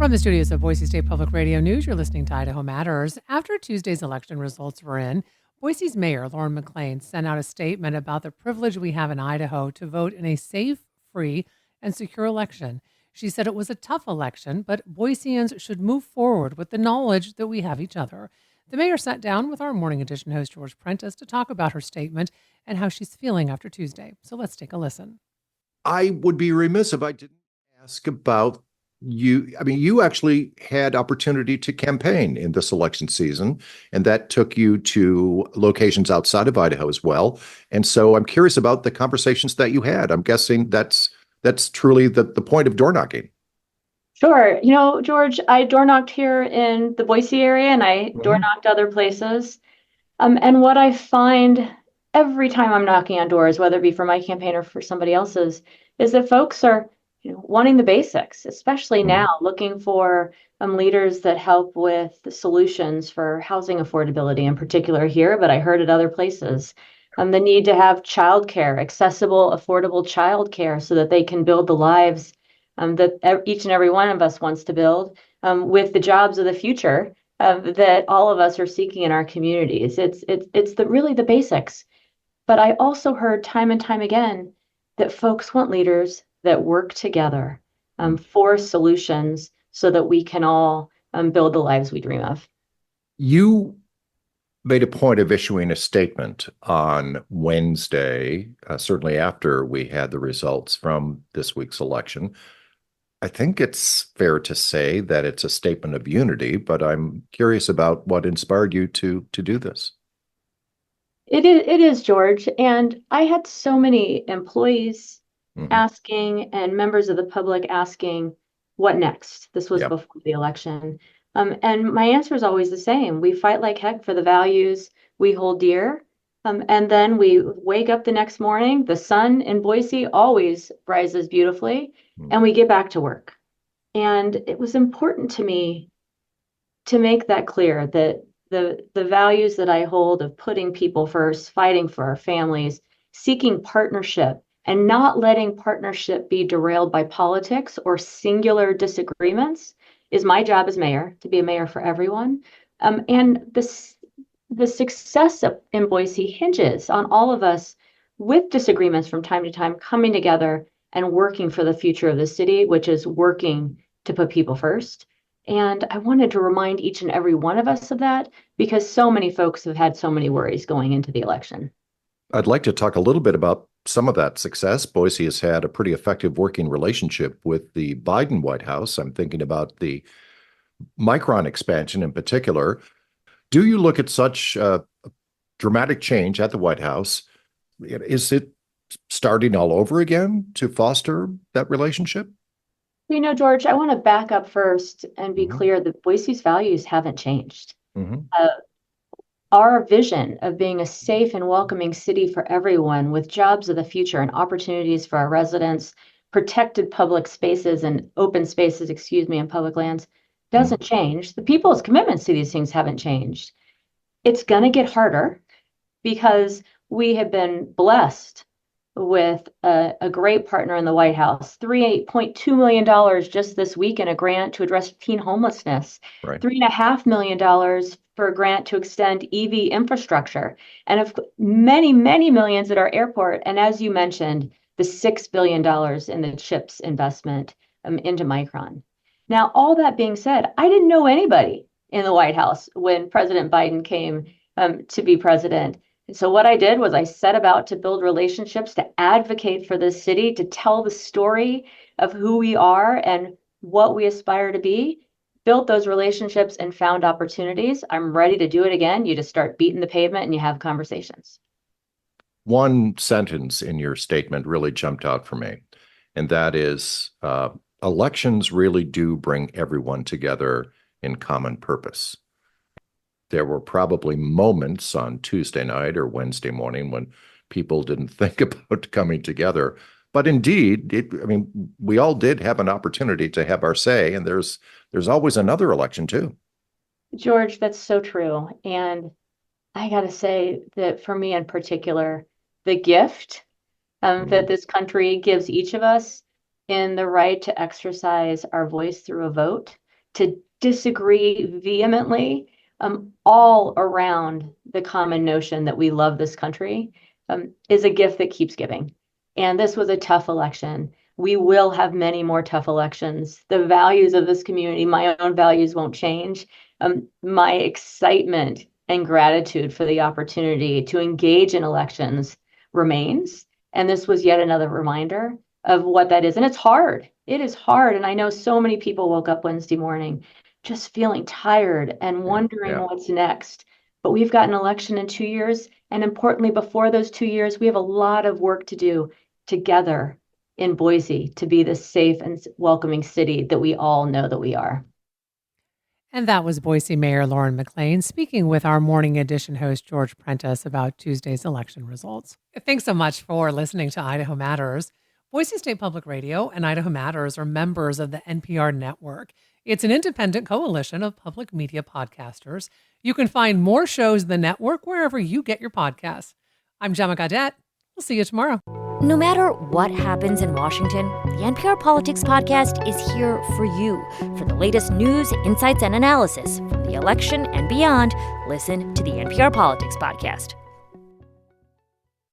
From the studios of Boise State Public Radio News, you're listening to Idaho Matters. After Tuesday's election results were in, Boise's Mayor Lauren McLean sent out a statement about the privilege we have in Idaho to vote in a safe, free, and secure election. She said it was a tough election, but Boiseans should move forward with the knowledge that we have each other. The mayor sat down with our Morning Edition host, George Prentice, to talk about her statement and how she's feeling after Tuesday. So let's take a listen. I would be remiss if I didn't ask about you. I mean, you actually had opportunity to campaign in this election season, and that took you to locations outside of Idaho as well. And so I'm curious about the conversations that you had. I'm guessing that's truly the point of door knocking. Sure. George, I door knocked here in the Boise area and I door knocked other places. And what I find every time I'm knocking on doors, whether it be for my campaign or for somebody else's, is that folks are wanting the basics, especially now, looking for leaders that help with the solutions for housing affordability in particular here, but I heard it other places. The need to have childcare, accessible, affordable childcare so that they can build the lives that each and every one of us wants to build with the jobs of the future that all of us are seeking in our communities. It's really the basics. But I also heard time and time again that folks want leaders that work together for solutions so that we can all build the lives we dream of. You made a point of issuing a statement on Wednesday, certainly after we had the results from this week's election. I think it's fair to say that it's a statement of unity, but I'm curious about what inspired you to do this. It is, George. And I had so many employees asking and members of the public asking, what next? This was before the election. And my answer is always the same. We fight like heck for the values we hold dear. And then we wake up the next morning. The sun in Boise always rises beautifully, and we get back to work. And it was important to me to make that clear that the values that I hold of putting people first, fighting for our families, seeking partnership, and not letting partnership be derailed by politics or singular disagreements is my job as mayor, to be a mayor for everyone. And the success in Boise hinges on all of us with disagreements from time to time coming together and working for the future of the city, which is working to put people first. And I wanted to remind each and every one of us of that because so many folks have had so many worries going into the election. I'd like to talk a little bit about some of that success. Boise has had a pretty effective working relationship with the Biden White House. I'm thinking about the Micron expansion in particular. Do you look at such dramatic change at the White House? Is it starting all over again to foster that relationship? George, I want to back up first and be clear that Boise's values haven't changed. Our vision of being a safe and welcoming city for everyone with jobs of the future and opportunities for our residents, protected public spaces and open spaces, and public lands doesn't change. The people's commitments to these things haven't changed. It's going to get harder because we have been blessed with a great partner in the White House, $3.2 million just this week in a grant to address teen homelessness, $3.5 million for a grant to extend EV infrastructure, and of many, many millions at our airport. And as you mentioned, the $6 billion in the CHIPS investment into Micron. Now, all that being said, I didn't know anybody in the White House when President Biden came to be president. And so what I did was I set about to build relationships, to advocate for this city, to tell the story of who we are and what we aspire to be, built those relationships and found opportunities. I'm ready to do it again. You just start beating the pavement and you have conversations. One sentence in your statement really jumped out for me, and that is elections really do bring everyone together in common purpose. There were probably moments on Tuesday night or Wednesday morning when people didn't think about coming together. But indeed, we all did have an opportunity to have our say, and there's always another election too. George, that's so true. And I got to say that for me in particular, the gift that this country gives each of us in the right to exercise our voice through a vote to disagree vehemently, all around the common notion that we love this country, is a gift that keeps giving. And this was a tough election. We will have many more tough elections. The values of this community, my own values, won't change. My excitement and gratitude for the opportunity to engage in elections remains. And this was yet another reminder of what that is. And it's hard. It is hard. And I know so many people woke up Wednesday morning just feeling tired and wondering what's next. But we've got an election in 2 years. And importantly, before those 2 years, we have a lot of work to do together in Boise to be the safe and welcoming city that we all know that we are. And that was Boise Mayor Lauren McLean speaking with our Morning Edition host, George Prentice, about Tuesday's election results. Thanks so much for listening to Idaho Matters. Boise State Public Radio and Idaho Matters are members of the NPR network. It's an independent coalition of public media podcasters. You can find more shows in the network wherever you get your podcasts. I'm Gemma Gaudette. We'll see you tomorrow. No matter what happens in Washington, the NPR Politics Podcast is here for you. For the latest news, insights, and analysis from the election and beyond, listen to the NPR Politics Podcast.